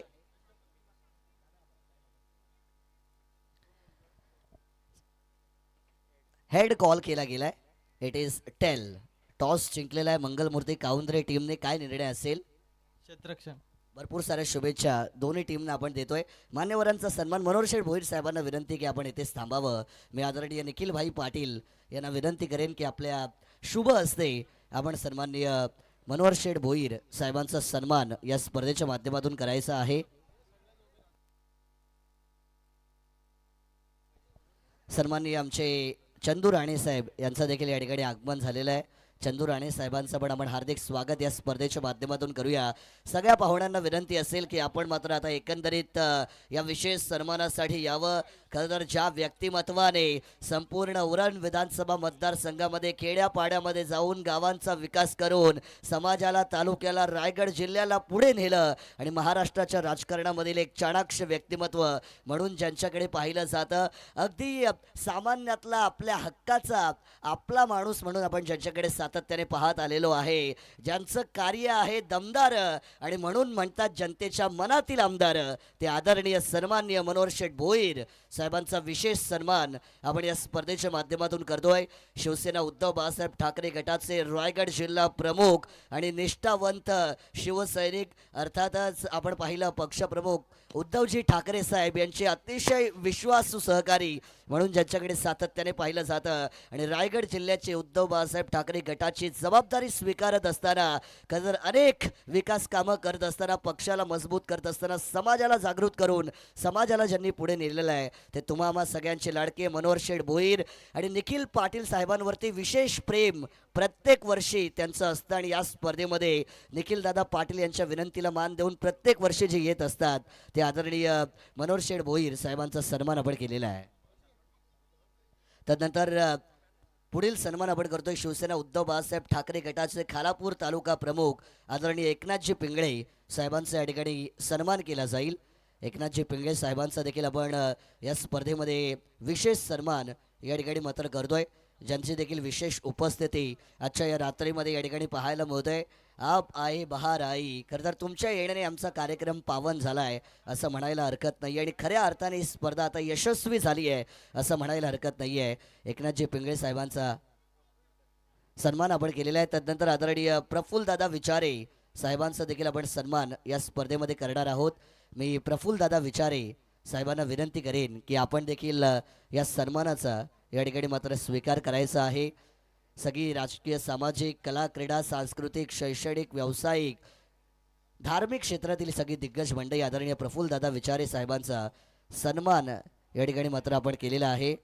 हेड कॉल केला गेलाय. It is tail. टॉस जिंकलेला आहे मंगलमूर्ती काऊंद्रे टीमने. काय निर्णय असेल? क्षेत्ररक्षण. भरपूर साऱ्या शुभेच्छा दोन्ही टीमना आपण देतोय. मान्यवरांचा सन्मान. मनोहर शेठ भोईर साहेबांना विनंती की आपण इथेच थांबावं. मी आदरणीय निखिल भाई पाटील यांना विनंती करेन की आपल्या शुभ हस्ते आपण सन्माननीय मनोहर शेठ भोईर साहेबांचा सन्मान या स्पर्धेच्या माध्यमातून करायचा आहे. सन्माननीय आमचे चंदू राणे साहेब यांचा देखील या ठिकाणी आगमन झालेलं आहे. चंदू राणे साहेबांचं पण आपण हार्दिक स्वागत या स्पर्धेच्या माध्यमातून करूया. सगळ्या पाहुण्यांना विनंती असेल की आपण मात्र आता एकंदरीत या विशेष सन्मानासाठी यावं. खरं तर ज्या व्यक्तिमत्वाने संपूर्ण उरण विधानसभा मतदारसंघामध्ये खेड्यापाड्यामध्ये जाऊन गावांचा विकास करून समाजाला, तालुक्याला, रायगड जिल्ह्याला पुढे नेलं आणि महाराष्ट्राच्या राजकारणामधील एक चाणाक्ष व्यक्तिमत्व म्हणून ज्यांच्याकडे पाहिलं जातं, अगदी सामान्यातला आपल्या हक्काचा आपला माणूस म्हणून आपण ज्यांच्याकडे सातत्याने पाहत आलेलो आहे, ज्यांचं कार्य आहे दमदार आणि म्हणून म्हणतात जनतेच्या मनातील आमदार, ते आदरणीय सन्माननीय मनोहर शेठ भोईर साहेबांचा विशेष सन्मान आपण या स्पर्धेच्या माध्यमातून करतोय. शिवसेना उद्धव बाळासाहेब ठाकरे गटाचे रायगड जिल्हा प्रमुख आणि निष्ठावंत शिवसैनिक, अर्थातच आपण पाहिलं पक्षप्रमुख उद्धवजी ठाकरे साहेब यांचे अतिशय विश्वासू सहकारी म्हणून ज्यांच्याकडे सातत्याने पाहिलं जातं आणि रायगड जिल्ह्याचे उद्धव बाळासाहेब ठाकरे गटाची जबाबदारी स्वीकारत असताना, खरं अनेक विकास कामं करत असताना, पक्षाला मजबूत करत असताना, समाजाला जागृत करून समाजाला ज्यांनी पुढे नेलेलं आहे ते तुम्हा आम्हा सगळ्यांचे लाडके मनोहर शेठ भोईर आणि निखिल पाटील साहेबांवरती विशेष प्रेम प्रत्येक वर्षी त्यांचं असतं आणि या स्पर्धेमध्ये निखिलदादा पाटील यांच्या विनंतीला मान देऊन प्रत्येक वर्षी जे येत असतात ते आदरणीय मनोहर शेठ भोईर साहेबांचा सन्मान आपण केलेला आहे. तदनंतर पुढील सन्मान आपण करतोय शिवसेना उद्धव बाळासाहेब ठाकरे गटाचे खालापूर तालुका प्रमुख आदरणीय एकनाथजी पिंगळे साहेबांचा या ठिकाणी सन्मान केला जाईल. एकनाथजी पिंगळे साहेबांचा देखील आपण या स्पर्धेमध्ये विशेष सन्मान या ठिकाणी मात्र करतोय, ज्यांची देखील विशेष उपस्थिती आजच्या या रात्रीमध्ये या ठिकाणी पाहायला मिळतोय. आप आए बहार आई. खरं तर तुमच्या येण्याने आमचा कार्यक्रम पावन झाला आहे असं म्हणायला हरकत नाही आणि खऱ्या अर्थाने ही स्पर्धा आता यशस्वी झाली आहे असं म्हणायला हरकत नाही आहे. एकनाथजी पिंगळे साहेबांचा सन्मान आपण केलेला आहे. त्यानंतर आदरणीय प्रफुल्ल दादा विचारे साहेबांचा देखील आपण सन्मान या स्पर्धेमध्ये करणार आहोत. मी प्रफुल्ल दादा विचारे साहेबांना विनंती करेन की आपण देखील या सन्मानाचा या ठिकाणी मात्र स्वीकार करायचा आहे. सगळी राजकीय, सामाजिक, कला, क्रीडा, सांस्कृतिक, शैक्षणिक, व्यावसायिक, धार्मिक क्षेत्रातील सगळी दिग्गज मंडळी आदरणीय प्रफुल्ल दादा विचारे साहेबांचा सन्मान या ठिकाणी मात्र आपण केलेला आहे.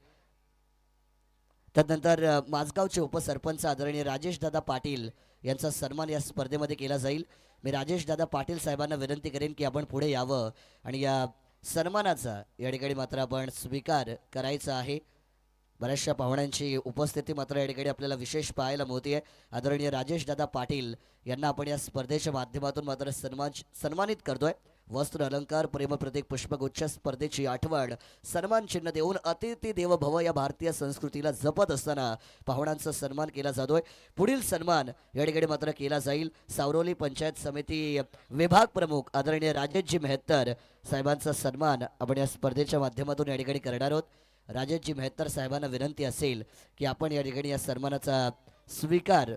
त्यानंतर माझगावचे उपसरपंच आदरणीय राजेश दादा पाटील यांचा सन्मान या स्पर्धेमध्ये केला जाईल. मी राजेश दादा पाटील साहेबांना विनंती करेन की आपण पुढे यावं आणि या सन्मानाचा या ठिकाणी मात्र आपण स्वीकार करायचा आहे. बऱ्याचशा पाहुण्यांची उपस्थिती मात्र या ठिकाणी आपल्याला विशेष पाहायला मिळते. आदरणीय राजेश दादा पाटील यांना आपण या स्पर्धेच्या माध्यमातून मात्र सन्मानित करतोय. वस्त्र, अलंकार, प्रेमप्रतीक, पुष्पगुच्छ स्पर्धेची आठवण, सन्मान चिन्ह देऊन अतिथी देव भव या भारतीय संस्कृतीला जपत असताना पाहुण्यांचा सन्मान केला जातोय. पुढील सन्मान या ठिकाणी मात्र केला जाईल सावरोली पंचायत समिती विभाग प्रमुख आदरणीय राजेशजी मेहतर साहेबांचा सन्मान आपण या स्पर्धेच्या माध्यमातून या ठिकाणी करणार आहोत. राजेशजी मेहतर साहेबांना विनंती असेल की आपण या ठिकाणी या सन्मानाचा स्वीकार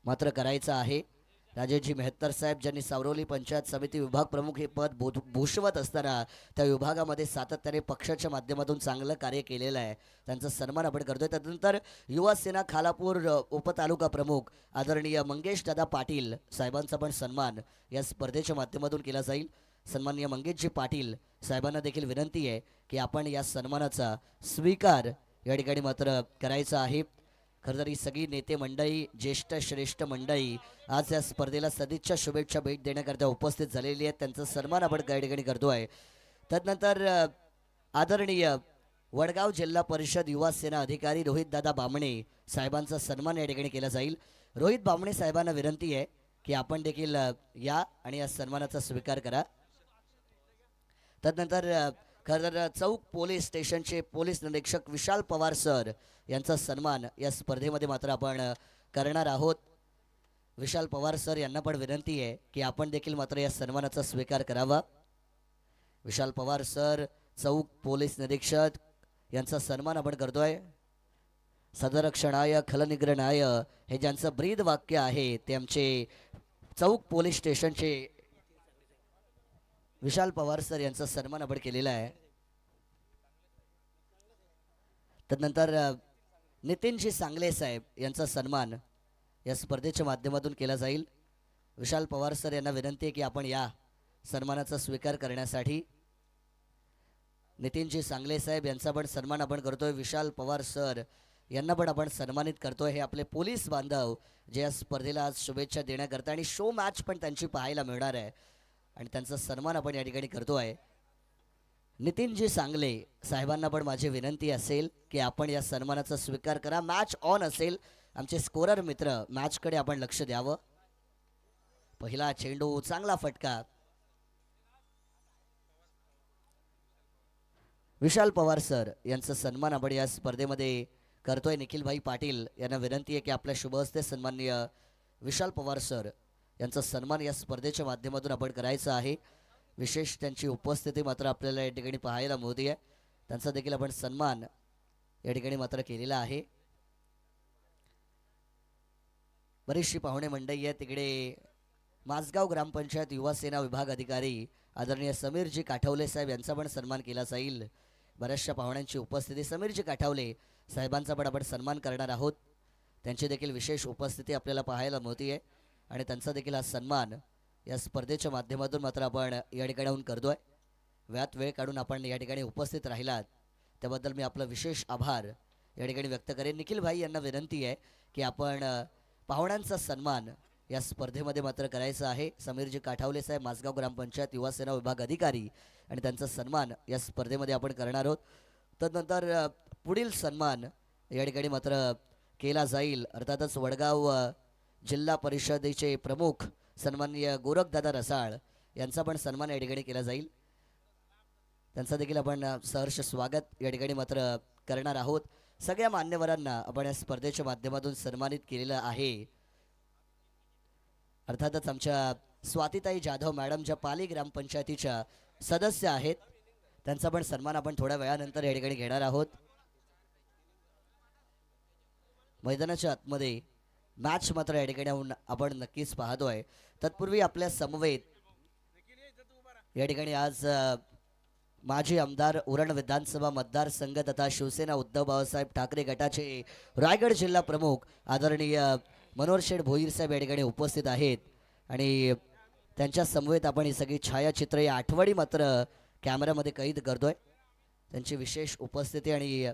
मात्र करायचा आहे. राजेशजी मेहतर साहेब ज्यांनी सावरोली पंचायत समिती विभाग प्रमुख हे पद भूषवत असताना त्या विभागामध्ये सातत्याने पक्षाच्या माध्यमातून चांगलं कार्य केलेलं आहे, त्यांचा सन्मान आपण करतोय. त्यानंतर युवा सेना खालापूर उपतालुका प्रमुख आदरणीय मंगेश दादा पाटील साहेबांचा पण सन्मान या स्पर्धेच्या माध्यमातून केला जाईल. सन्माननीय मंगेशजी पाटील साहेबांना देखील विनंती आहे की आपण या सन्मानाचा स्वीकार या ठिकाणी मात्र करायचा आहे. खरं तर ही सगळी नेते मंडळी, ज्येष्ठ श्रेष्ठ मंडळी आज या स्पर्धेला सदिच्छा शुभेच्छा भेट देण्याकरता उपस्थित झालेली आहेत. त्यांचा सन्मान आपण या ठिकाणी करतोय. त्यानंतर आदरणीय वडगाव जिल्हा परिषद युवा सेना अधिकारी रोहित दादा बामणे साहेबांचा सन्मान या ठिकाणी केला जाईल. रोहित बामणे साहेबांना विनंती आहे की आपण देखील या आणि या सन्मानाचा स्वीकार करा. त्यानंतर खरं तर चौक पोलीस स्टेशनचे पोलीस निरीक्षक विशाल पवार सर यांचा सन्मान या स्पर्धेमध्ये मात्र आपण करणार आहोत. विशाल पवार सर यांना पण विनंती आहे की आपण देखील मात्र या सन्मानाचा स्वीकार करावा. विशाल पवार सर चौक पोलीस निरीक्षक यांचा सन्मान आपण करतोय. सदरक्षणाय खलनिग्रहणाय हे ज्यांचं ब्रीद वाक्य आहे ते आमचे चौक पोलीस स्टेशनचे विशाल पवार सर यांचा सन्मान आपण केलेला आहे. त्यानंतर नितीनजी सांगले साहेब यांचा सन्मान या स्पर्धेच्या माध्यमातून केला जाईल. विशाल पवार सर यांना विनंती आहे की आपण या सन्मानाचा स्वीकार करण्यासाठी. नितीनजी सांगले साहेब यांचा पण सन्मान आपण करतोय. विशाल पवार सर यांना पण आपण सन्मानित करतोय. हे आपले पोलीस बांधव जे या स्पर्धेला आज शुभेच्छा देण्याकरता आणि शो मॅच पण त्यांची पाहायला मिळणार आहे आणि त्यांचा सन्मान आपण या ठिकाणी करतोय. नितीनजी सांगले साहेबांना पण माझी विनंती असेल की आपण या सन्मानाचा स्वीकार करा. मॅच ऑन असेल. आमचे स्कोरर मित्र मॅचकडे आपण लक्ष द्यावं. पहिला चेंडू, चांगला फटका. विशाल पवार सर यांचा सन्मान आपण या स्पर्धेमध्ये करतोय. निखिलभाई पाटील यांना विनंती आहे की आपल्या शुभ हस्ते सन्माननीय विशाल पवार सर यांचा सन्मान या स्पर्धेच्या माध्यमातून आपण करायचा आहे. विशेष त्यांची उपस्थिती मात्र आपल्याला या ठिकाणी पाहायला मिळते आहे. त्यांचा देखील आपण सन्मान या ठिकाणी मात्र केलेला आहे. बरीचशी पाहुणे मंडळी आहे. तिकडे माझगाव ग्रामपंचायत युवा सेना विभाग अधिकारी आदरणीय समीरजी काठवले साहेब यांचा पण सन्मान केला जाईल. बऱ्याचशा पाहुण्यांची उपस्थिती. समीरजी काठवले साहेबांचा पण आपण सन्मान करणार आहोत. त्यांची देखील विशेष उपस्थिती आपल्याला पाहायला मिळते आहे आणि त्यांचा देखील हा सन्मान या स्पर्धेच्या माध्यमातून मात्र आपण या ठिकाणाहून करतोय. वेळात वेळ काढून आपण या ठिकाणी उपस्थित राहिलात त्याबद्दल मी आपलं विशेष आभार या ठिकाणी व्यक्त करेन. निखिल भाई यांना विनंती आहे की आपण पाहुण्यांचा सन्मान या स्पर्धेमध्ये मात्र करायचा आहे. समीरजी काठावले साहेब माझगाव ग्रामपंचायत युवा सेना विभाग अधिकारी आणि त्यांचा सन्मान या स्पर्धेमध्ये आपण करणार आहोत. त्यानंतर पुढील सन्मान या ठिकाणी मात्र केला जाईल. अर्थातच वडगाव जिल्हा परिषदेचे प्रमुख सन्माननीय गोरखदादा रसाळ यांचा पण सन्मान या ठिकाणी केला जाईल. त्यांचा देखील आपण सहर्ष स्वागत या ठिकाणी मात्र करणार आहोत. सगळ्या मान्यवरांना आपण या स्पर्धेच्या माध्यमातून सन्मानित केलेलं आहे. अर्थातच आमच्या स्वातीताई जाधव मॅडम ज्या पाली ग्रामपंचायतीच्या सदस्य आहेत त्यांचा पण सन्मान आपण थोड्या वेळानंतर या ठिकाणी घेणार आहोत. मैदानाच्या आतमध्ये मॅच मात्र या ठिकाणी आपण नक्कीच पाहतोय. तत्पूर्वी आपल्या समवेत या ठिकाणी आज माजी आमदार उरण विधानसभा मतदारसंघ तथा शिवसेना उद्धव बाळासाहेब ठाकरे गटाचे रायगड जिल्हा प्रमुख आदरणीय मनोहर शेठ भोईर साहेब या ठिकाणी उपस्थित आहेत आणि त्यांच्या समवेत आपण ही सगळी छायाचित्र या आठवडी मात्र कॅमेऱ्यामध्ये कैद करतोय. त्यांची विशेष उपस्थिती आणि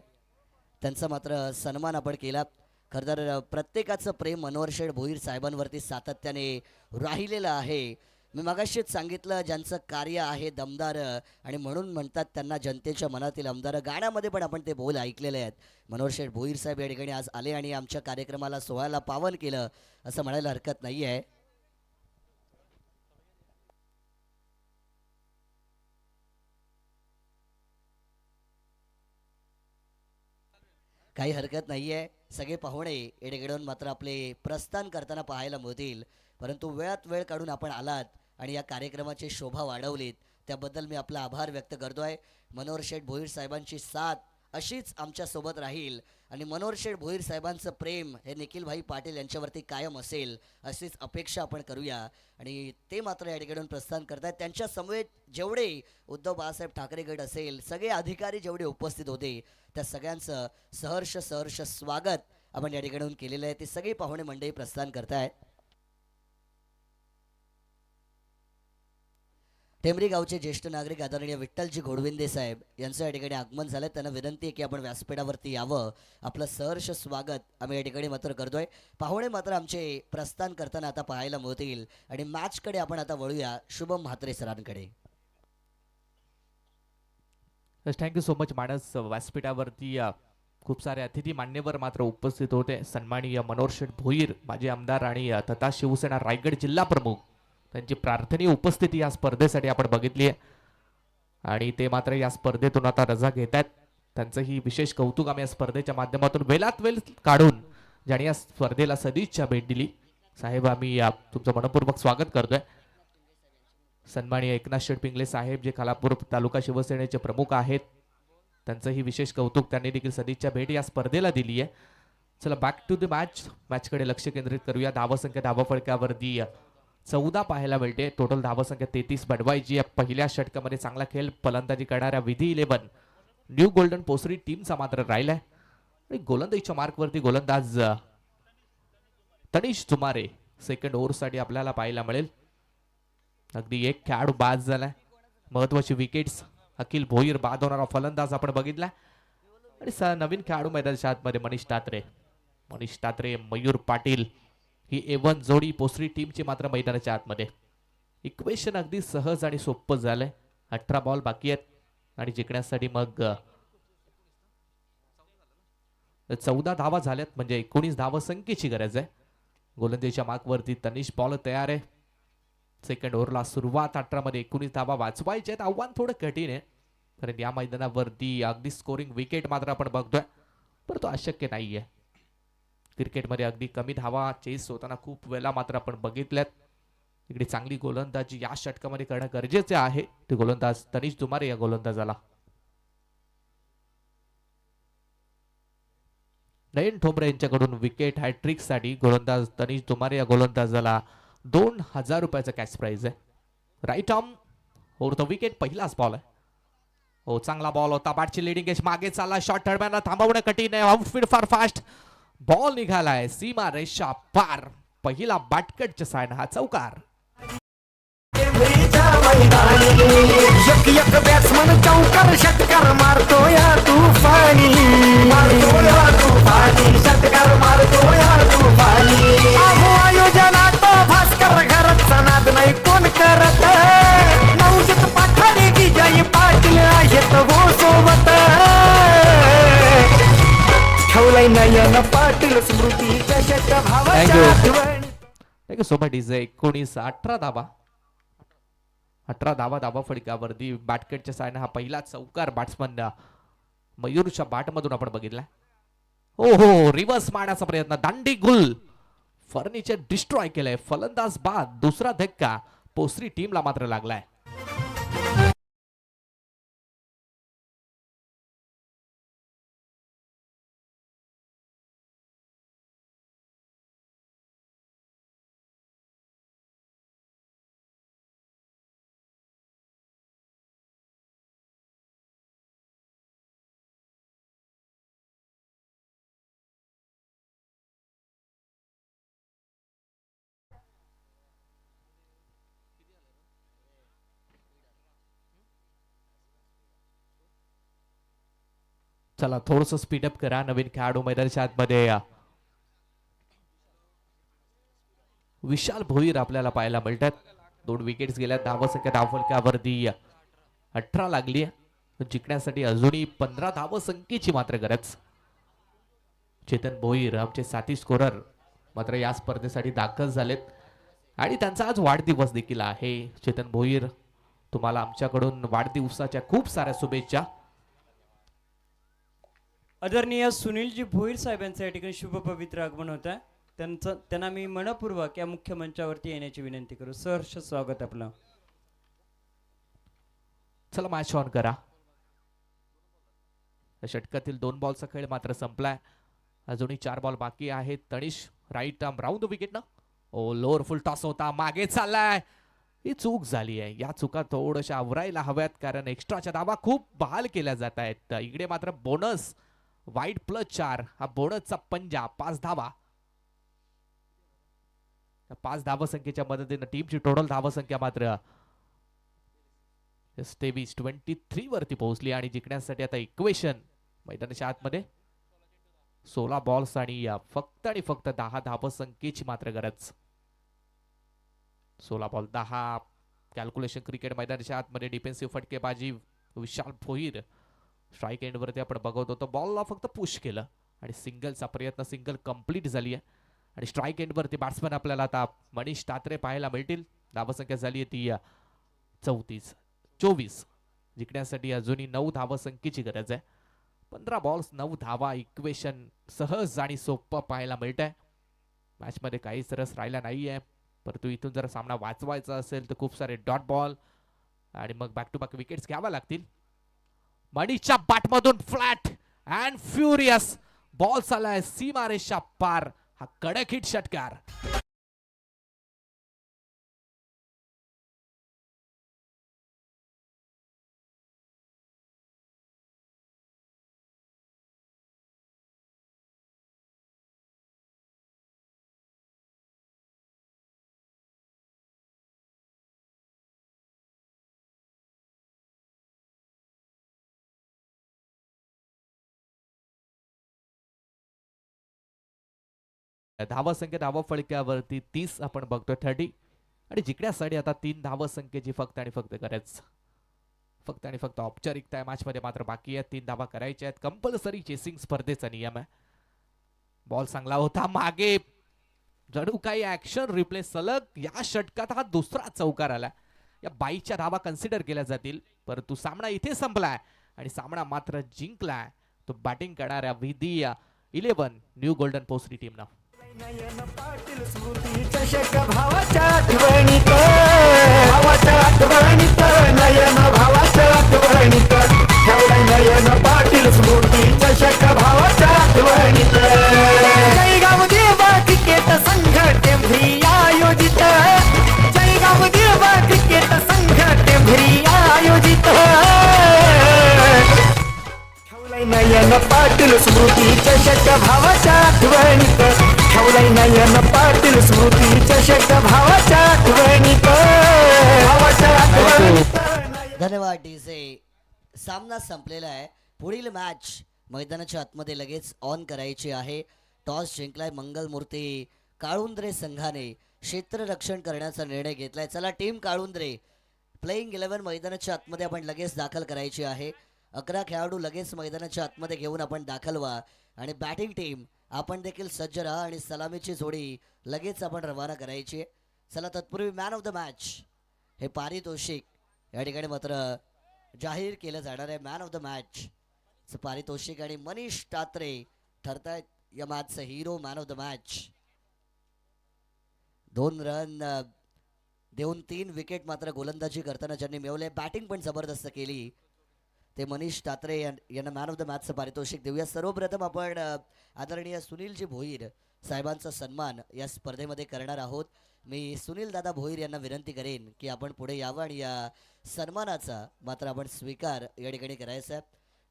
त्यांचा मात्र सन्मान आपण केला. खरं तर प्रत्येकाचं प्रेम मनोहर शेठ भोईर साहेबांवरती सातत्याने राहिलेलं आहे. मी मगाशीच सांगितलं ज्यांचं कार्य आहे दमदार आणि म्हणून म्हणतात त्यांना जनतेच्या मनातील आमदार. गाण्यामध्ये पण आपण ते बोल ऐकलेले आहेत. मनोहर शेठ भोईर साहेब या ठिकाणी आज आले आणि आमच्या कार्यक्रमाला सोहळ्याला पावन केलं असं म्हणायला हरकत नाही आहे. काही हरकत नाही आहे. सगळे पाहुणे एडेगडून मात्र आपले प्रस्थान करताना पाहायला मिळतील. परंतु वेळात वेळ काढून आपण आलात आणि या कार्यक्रमाची शोभा वाढवलीत त्याबद्दल मी आपला आभार व्यक्त करतोय. मनोहर शेठ भोईर साहेबांची साथ अशीच आमच्यासोबत राहील आणि मनोहर शेठ भोईर साहेबांचं प्रेम हे निखिलभाई पाटील यांच्यावरती कायम असेल अशीच अपेक्षा आपण करूया. आणि ते मात्र या ठिकाणून प्रस्थान करतायत. त्यांच्या समवेत जेवढे उद्धव बाळासाहेब ठाकरे गट असेल सगळे अधिकारी जेवढे उपस्थित होते त्या सगळ्यांचं सहर्ष सहर्ष स्वागत आपण या ठिकाणून केलेलं आहे. ते सगळे पाहुणे मंडळी प्रस्थान करतायत. टेंबरी गावचे ज्येष्ठ नागरिक आदरणीय विठ्ठलजी घोडविंदे साहेब यांचं या ठिकाणी आगमन झालं. त्यांना विनंती आहे की आपण व्यासपीठावरती यावं. आपलं सहर्ष स्वागत आम्ही या ठिकाणी मात्र करतोय. पाहुणे मात्र आमचे प्रस्थान करताना आता पाहायला मिळतील आणि मॅचकडे आपण आता वळूया शुभम म्हात्रे सरांकडे. Thank you so much Manas. व्यासपीठावरती खूप सारे अतिथी मान्यवर मात्र उपस्थित होते. सन्माननीय मनोहर शेठ भोईर माजी आमदार आणि तथा शिवसेना रायगड जिल्हा प्रमुख त्यांची प्रार्थनीय उपस्थिती या स्पर्धेसाठी आपण बघितली आहे आणि ते मात्र या स्पर्धेतून आता रजा घेत आहेत. त्यांचंही विशेष कौतुक आम्ही या स्पर्धेच्या माध्यमातून वेळात वेळ काढून ज्यांनी या स्पर्धेला सदिच्छा भेट दिली साहेब आम्ही तुमचं मनपूर्वक स्वागत करतोय. सन्माननीय एकनाथ शेठ पिंगले साहेब जे खालापूर तालुका शिवसेनेचे प्रमुख आहेत त्यांचंही विशेष कौतुक. त्यांनी देखील सदिच्छा भेट या स्पर्धेला दिली आहे. चला बॅक टू द मॅचकडे लक्ष केंद्रित करूया. धावसंख्या धावफलकावरती 14 पाहायला मिळते. टोटल धावसंख्या 33 बनवायची आहे. पहिल्या षटकामध्ये चांगला खेळ फलंदाजी करणाऱ्या विधी 11 न्यू गोल्डन पोसरी टीमचा मात्र राहिलाय आणि गोलंदाजीच्या मार्कवरती गोलंदाज तनिष जुमारे सेकंड ओव्हरसाठी आपल्याला पाहायला मिळेल. अगदी एक खेळाडू बाद झालाय. महत्वाची विकेट्स अखिल भोईर बाद होणारा फलंदाज आपण बघितला आणि नवीन खेळाडू मैदानाच्या आतमध्ये मनीष तात्रे मयूर पाटील ही A1 जोडी पोसरी टीमची मात्र मैदानाच्या आतमध्ये. इक्वेशन अगदी सहज आणि सोपं झालंय. 18 बॉल बाकी आहेत आणि जिंकण्यासाठी मग 14 धावा झाल्यात म्हणजे 19 धावा संख्येची गरज आहे. गोलंदाजीच्या मार्कवरती तनिष बॉल तयार आहे. सेकंड ओव्हरला सुरुवात 18 मध्ये 19 धावा वाचवायचे आहेत. आव्हान थोडं कठीण आहे कारण या मैदानावरती अगदी स्कोरिंग विकेट मात्र आपण बघतोय परंतु अशक्य नाहीये. क्रिकेटमध्ये अगदी कमी धावा चेस होताना खूप वेळा मात्र आपण बघितल्यात. इकडे चांगली गोलंदाजी या षटकामध्ये करणं गरजेचे आहे. ते गोलंदाज तनिष जुमारे या गोलंदाजाला नयन ठोंबरे यांच्याकडून विकेट हॅट्रिक साठी गोलंदाज तनिष जुमारे या गोलंदाजाला 2000 रुपयाचा कॅश प्राइज आहे. Right arm over the wicket पहिलाच बॉल आहे. हो चांगला बॉल होता. बॅटची लिडिंग एज मागे चालला. शॉट दरम्यान थांबवणं कठीण आहे. आउटफील्ड फार फास्ट बॉल निघालाय सीमा रेषा पार. पहिला बाटकटच्या सायन हा चौकार. एक एक बॅट्समन चौकार षटकार मारतो या तुफानी षटकार मारतो या तुफानी. अहो आयोजनात भास्कर घराचा नाद नाही कोण करत. नवशत पाठाडे विजय पाटील आहेत हो सोबत. ठेवलंय नयन पाटील स्मृती कशाच्या भावाच्या आठवणी. Thank you so much. इज 18 धावा 18 धावा फडकावरती बॅटकटच्या सायन हा पहिला चौकार बॅट्समन मयूरच्या बॅटमधून आपण बघितला. हो हो रिव्हर्स मारण्याचा प्रयत्न. दांडी गुल फर्निचर डिस्ट्रॉय केलंय. फलंदाज बाद. दुसरा धक्का पोसरी टीमला मात्र लागलाय. चला थोडस स्पीडअप करा. नवीन खेळाडू मैदानाच्या आतमध्ये विशाल भोईर आपल्याला पाहायला मिळतात. 2 विकेट्स गेल्या. धावसंख्या धावफलकावरती 18 लागली. जिंकण्यासाठी अजूनही 15 धावसंख्येची मात्र गरज. चेतन भोईर आमचे साथी स्कोरर मात्र या स्पर्धेसाठी दाखल झालेत आणि त्यांचा आज वाढदिवस देखील आहे. चेतन भोईर, तुम्हाला आमच्याकडून वाढदिवसाच्या खूप साऱ्या शुभेच्छा. आदरणीय सुनीलजी भोईर साहेबांचं या ठिकाणी शुभ पवित्र आगमन होत आहे. त्यांना मी मनपूर्वक या मुख्य मंचावरती येण्याची विनंती करू. सहर्ष स्वागत आपलं. चला मॅच ऑन करा. षटकातील 2 बॉलचा खेळ मात्र संपलाय. अजूनही 4 बॉल बाकी आहेत. Tanish right arm round the wicket ना. ओ लोअर फुल टॉस होता, मागे चाललाय. ही चूक झाली आहे. या चुका थोड्याशा आवरायला हव्यात कारण एक्स्ट्राच्या धावा खूप बहाल केल्या जात आहेत. इकडे मात्र बोनस वाईट +4 हा बोनसचा पंजा. 5 धावा. 5 धावसंख्येच्या मदतीने टीमची टोटल धावसंख्या मात्र 23 वरती पोहोचली आणि जिंकण्यासाठी आता इक्वेशन मैदानाच्या आतमध्ये 16 बॉल्स आणि फक्त 10 धावसंख्येची मात्र गरज. 16 बॉल 10. कॅल्क्युलेशन क्रिकेट मैदानाच्या आतमध्ये डिफेन्सिव्ह फटकेबाजी. विशाल भोईर स्ट्राईक एंड वरती आपण बघत होतो. बॉलला फक्त पुश केलं आणि सिंगलचा प्रयत्न, सिंगल कंप्लीट झाली आहे आणि स्ट्राईक एंड वरती बॅट्समन आपल्याला आता मनीष तात्रे पाहायला मिळतील. धावसंख्या झाली आहे ती 34. जिंकण्यासाठी अजूनही 9 धावसंख्येची गरज आहे. 15 बॉल्स 9 धावा. इक्वेशन सहज आणि सोपं पाहायला मिळत आहे. मॅच मध्ये काहीच रस राहिला नाहीये, परंतु इथून जर सामना वाचवायचा असेल तर खूप सारे डॉट बॉल आणि मग बॅक टू बॅक विकेट्स घ्याव्या लागतील. मनीषच्या बॅटमधून फ्लॅट अँड फ्युरियस बॉल आलाय सीमारेषा पार. हा कडक हिट षटकार. धावसंख्या धावा फळक्यावरती 30 आपण बघतोय 30 आणि जिंकण्यासाठी आता 3 धावसंख्येची फक्त आणि फक्त गरज. फक्त आणि फक्त औपचारिकता आहे. मॅच मध्ये मात्र बाकी आहे. 3 धावा करायच्या आहेत. कंपल्सरी चेसिंग स्पर्धेचा नियम आहे. बॉल चांगला होता मागे. जणू काही ऍक्शन रिप्ले सलग या षटकात हा दुसरा चौकार आला. या 22च्या धावा कन्सिडर केल्या जातील, परंतु सामना इथे संपलाय आणि सामना मात्र जिंकलाय तो बॅटिंग करणाऱ्या विधी 11 न्यू गोल्डन पोस्टरी टीमनं. नयन पाटील स्मृती चषक भावाच्या आठवणीत, भावाच्या आठवणीत, नयन भावाच्या आठवणीत, ठेवलाय नयन पाटील स्मृती चषक भावाच्या आठवणीत. जयगाव देवा क्रिकेट संघ टेंभरी आयोजित, जयगाव देवा क्रिकेट संघ टेंभरी आयोजित, ठेवलाय नयन पाटील स्मृती चषक भावाच्या आठवणीत, ठेवलाय नयन पाटील स्मृती चषक भावाच्या आठवणीत, भावाच्या आठवणीत. धन्यवाद डीजे. सामना संपलेला आहे. पुढील मॅच मैदानाच्या आतमध्ये लगेच ऑन करायची आहे. टॉस जिंकलाय मंगलमूर्ती काळुंद्रे संघाने. क्षेत्ररक्षण करण्याचा निर्णय घेतलाय. चला टीम काळुंद्रे प्लेइंग 11 मैदानाच्या आतमध्ये आपण लगेच दाखल करायची आहे. 11 खेळाडू लगेच मैदानाच्या आतमध्ये घेऊन आपण दाखल व्हा आणि बॅटिंग टीम आपण देखील सज्ज राहा आणि सलामीची जोडी लगेच आपण रवाना करायची. चला तत्पूर्वी मॅन ऑफ द मॅच हे पारितोषिक या ठिकाणी मात्र जाहीर केलं जाणार आहे. मॅन ऑफ द मॅच पारितोषिक आणि मनीष तात्रे ठरतायत या मॅचचा hero. Man of the match 2 run देऊन 3 विकेट मात्र गोलंदाजी करताना ज्यांनी मिळवले, बॅटिंग पण जबरदस्त केली, ते मनीष तात्रे यांना मॅन ऑफ द मॅचचं पारितोषिक देऊया. सर्वप्रथम आपण आदरणीय सुनीलजी भोईर साहेबांचा सन्मान या स्पर्धेमध्ये करणार आहोत. मी सुनील दादा भोईर यांना विनंती करेन की आपण पुढे यावं आणि या सन्मानाचा मात्र आपण स्वीकार या ठिकाणी करायचा आहे.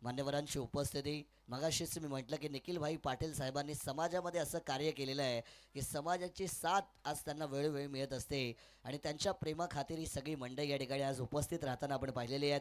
मान्यवरांची उपस्थिती. मगाशीच मी म्हटलं की निखिल भाई पाटील साहेबांनी समाजामध्ये असं कार्य केलेलं आहे की समाजाची साथ आज त्यांना वेळोवेळी मिळत असते आणि त्यांच्या प्रेमाखातीर ही सगळी मंडळी या ठिकाणी आज उपस्थित राहताना आपण पाहिलेली आहेत.